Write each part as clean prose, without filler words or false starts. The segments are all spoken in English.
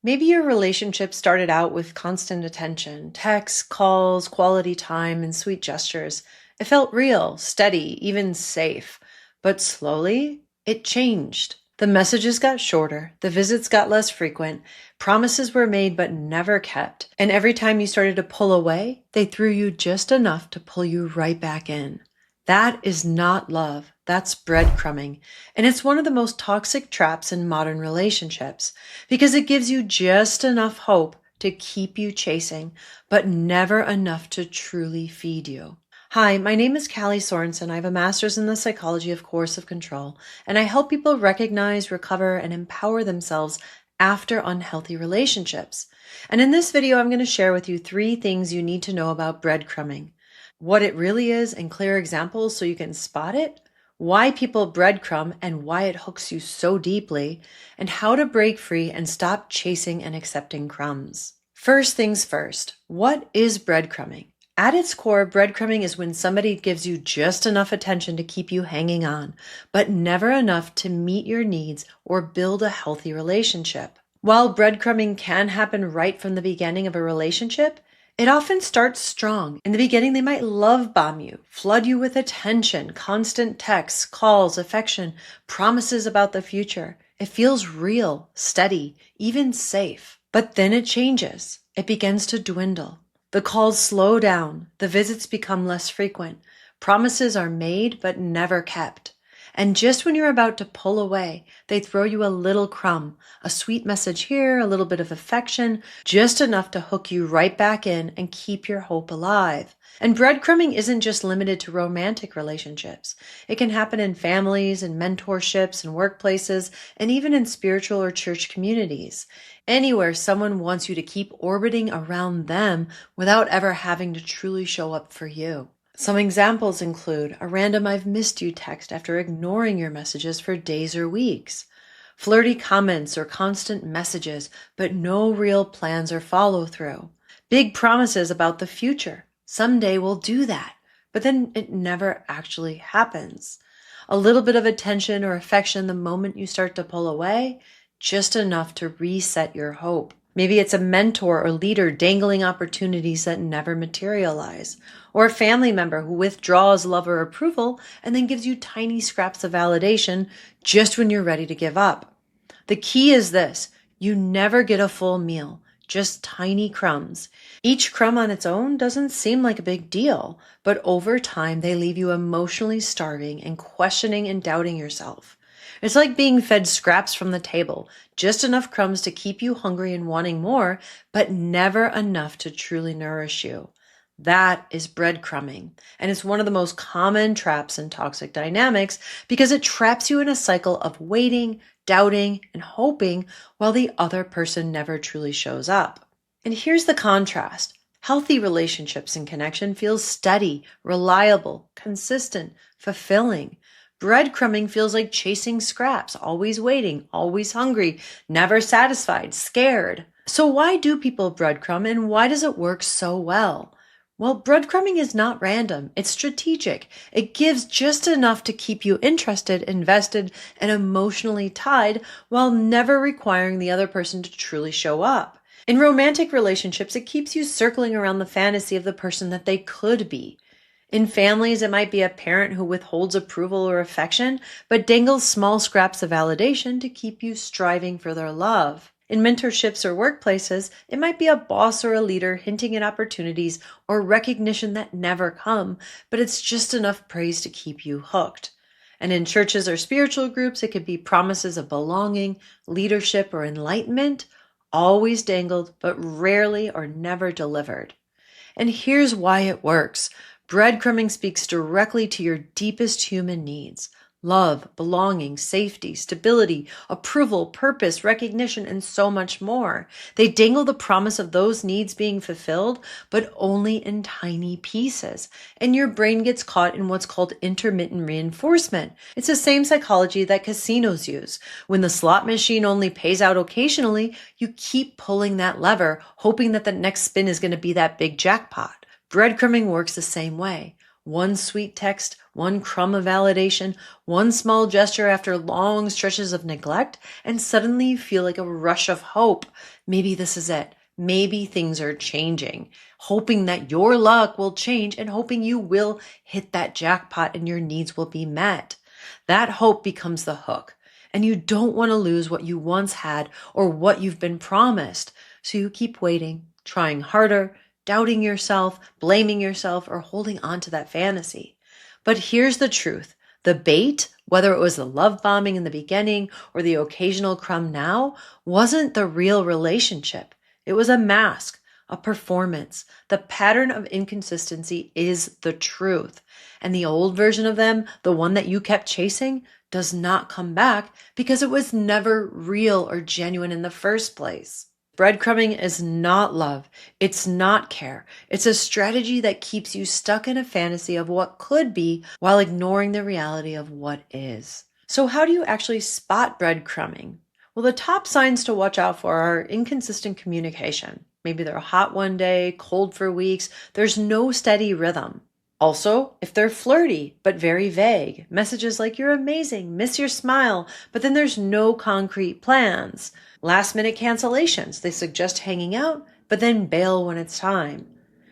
Maybe your relationship started out with constant attention, texts, calls, quality time, and sweet gestures. It felt real, steady, even safe. But slowly, it changed. The messages got shorter, the visits got less frequent, promises were made but never kept, and every time you started to pull away, they threw you just enough to pull you right back in. That is not love. That's breadcrumbing. And it's one of the most toxic traps in modern relationships because it gives you just enough hope to keep you chasing, but never enough to truly feed you. Hi, my name is Callie Sorensen. I have a master's in the psychology of coercive control, and I help people recognize, recover, and empower themselves after unhealthy relationships. And in this video, I'm going to share with you 3 things you need to know about breadcrumbing. What it really is and clear examples so you can spot it, why people breadcrumb and why it hooks you so deeply, and how to break free and stop chasing and accepting crumbs. First things first, what is breadcrumbing? At its core, breadcrumbing is when somebody gives you just enough attention to keep you hanging on, but never enough to meet your needs or build a healthy relationship. While breadcrumbing can happen right from the beginning of a relationship, it often starts strong. In the beginning, they might love bomb you, flood you with attention, constant texts, calls, affection, promises about the future. It feels real, steady, even safe. But then it changes. It begins to dwindle. The calls slow down. The visits become less frequent. Promises are made but never kept. And just when you're about to pull away, they throw you a little crumb, a sweet message here, a little bit of affection, just enough to hook you right back in and keep your hope alive. And breadcrumbing isn't just limited to romantic relationships. It can happen in families and mentorships and workplaces, and even in spiritual or church communities. Anywhere someone wants you to keep orbiting around them without ever having to truly show up for you. Some examples include a random "I've missed you" text after ignoring your messages for days or weeks, flirty comments or constant messages, but no real plans or follow through, big promises about the future. Someday we'll do that, but then it never actually happens. A little bit of attention or affection the moment you start to pull away, just enough to reset your hope. Maybe it's a mentor or leader dangling opportunities that never materialize, or a family member who withdraws love or approval and then gives you tiny scraps of validation just when you're ready to give up. The key is this: you never get a full meal, just tiny crumbs. Each crumb on its own doesn't seem like a big deal, but over time they leave you emotionally starving and questioning and doubting yourself. It's like being fed scraps from the table, just enough crumbs to keep you hungry and wanting more, but never enough to truly nourish you. That is breadcrumbing, and it's one of the most common traps in toxic dynamics because it traps you in a cycle of waiting, doubting, and hoping while the other person never truly shows up. And here's the contrast. Healthy relationships and connection feel steady, reliable, consistent, fulfilling. Breadcrumbing feels like chasing scraps, always waiting, always hungry, never satisfied, scared. So why do people breadcrumb and why does it work so well? Well, breadcrumbing is not random. It's strategic. It gives just enough to keep you interested, invested, and emotionally tied while never requiring the other person to truly show up. In romantic relationships, it keeps you circling around the fantasy of the person that they could be. In families, it might be a parent who withholds approval or affection, but dangles small scraps of validation to keep you striving for their love. In mentorships or workplaces, it might be a boss or a leader hinting at opportunities or recognition that never come, but it's just enough praise to keep you hooked. And in churches or spiritual groups, it could be promises of belonging, leadership, or enlightenment, always dangled, but rarely or never delivered. And here's why it works. Breadcrumbing speaks directly to your deepest human needs: love, belonging, safety, stability, approval, purpose, recognition, and so much more. They dangle the promise of those needs being fulfilled, but only in tiny pieces. And your brain gets caught in what's called intermittent reinforcement. It's the same psychology that casinos use. When the slot machine only pays out occasionally, you keep pulling that lever, hoping that the next spin is going to be that big jackpot. Breadcrumbing works the same way. One sweet text, one crumb of validation, one small gesture after long stretches of neglect, and suddenly you feel like a rush of hope. maybe this is it. Maybe things are changing, hoping that your luck will change and hoping you will hit that jackpot and your needs will be met. That hope becomes the hook, and you don't want to lose what you once had or what you've been promised. So you keep waiting, trying harder, doubting yourself, blaming yourself, or holding on to that fantasy. But here's the truth. The bait, whether it was the love bombing in the beginning or the occasional crumb now, wasn't the real relationship. It was a mask, a performance. The pattern of inconsistency is the truth. And the old version of them, the one that you kept chasing, does not come back because it was never real or genuine in the first place. Breadcrumbing is not love. It's not care. It's a strategy that keeps you stuck in a fantasy of what could be while ignoring the reality of what is. So how do you actually spot breadcrumbing? Well, the top signs to watch out for are inconsistent communication. Maybe they're hot one day, cold for weeks. There's no steady rhythm. Also, if they're flirty, but very vague, messages like you're amazing, miss your smile, but then there's no concrete plans. Last minute cancellations, they suggest hanging out, but then bail when it's time.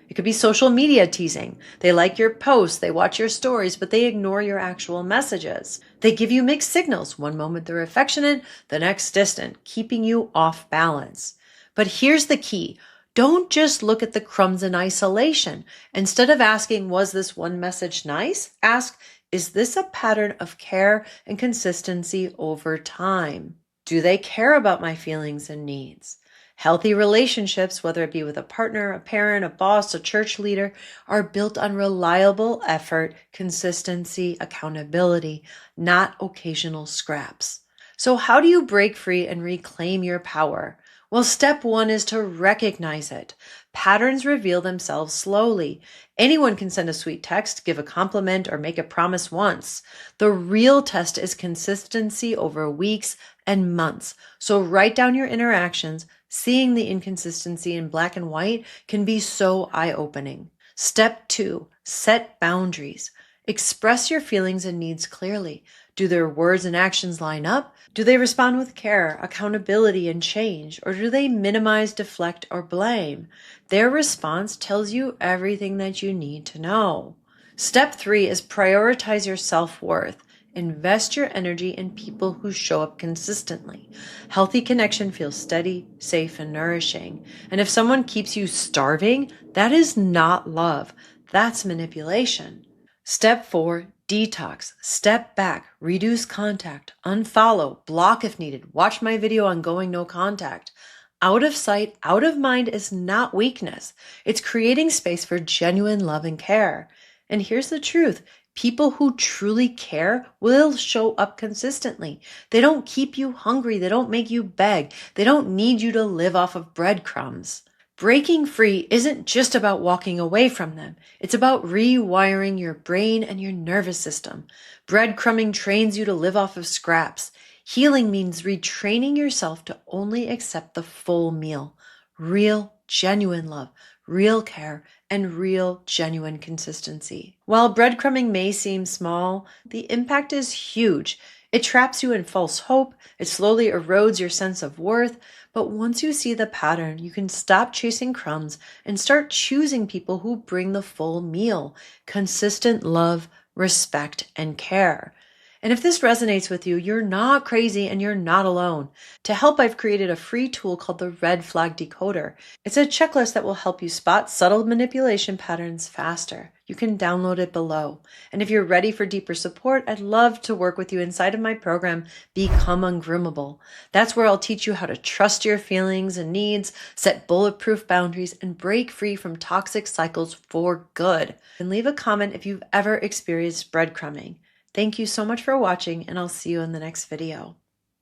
It could be social media teasing. They like your posts, they watch your stories, but they ignore your actual messages. They give you mixed signals. One moment they're affectionate, the next distant, keeping you off balance. But here's the key. Don't just look at the crumbs in isolation. Instead of asking, was this one message nice? Ask, is this a pattern of care and consistency over time? Do they care about my feelings and needs? Healthy relationships, whether it be with a partner, a parent, a boss, a church leader, are built on reliable effort, consistency, accountability, not occasional scraps. So how do you break free and reclaim your power? Well, step one is to recognize it. Patterns reveal themselves slowly. Anyone can send a sweet text, give a compliment, or make a promise once. The real test is consistency over weeks and months. So write down your interactions. Seeing the inconsistency in black and white can be so eye-opening. Step two, set boundaries. Express your feelings and needs clearly. Do their words and actions line up? Do they respond with care, accountability, and change? Or do they minimize, deflect, or blame? Their response tells you everything that you need to know. Step three is prioritize your self-worth. Invest your energy in people who show up consistently. Healthy connection feels steady, safe, and nourishing. And if someone keeps you starving, that is not love. That's manipulation. Step four, detox. Step back, reduce contact, unfollow, block if needed. Watch my video on going no contact. Out of sight, out of mind is not weakness. It's creating space for genuine love and care. And here's the truth. People who truly care will show up consistently. They don't keep you hungry. They don't make you beg. They don't need you to live off of breadcrumbs. Breaking free isn't just about walking away from them. It's about rewiring your brain and your nervous system. Breadcrumbing trains you to live off of scraps. Healing means retraining yourself to only accept the full meal. Real, genuine love, real care, and real, genuine consistency. While breadcrumbing may seem small, the impact is huge. It traps you in false hope. It slowly erodes your sense of worth. But once you see the pattern, you can stop chasing crumbs and start choosing people who bring the full meal, consistent love, respect, and care. And if this resonates with you, you're not crazy and you're not alone. To help, I've created a free tool called the Red Flag Decoder. It's a checklist that will help you spot subtle manipulation patterns faster. You can download it below. And if you're ready for deeper support, I'd love to work with you inside of my program, Become Ungroomable. That's where I'll teach you how to trust your feelings and needs, set bulletproof boundaries, and break free from toxic cycles for good. And leave a comment if you've ever experienced breadcrumbing. Thank you so much for watching, and I'll see you in the next video.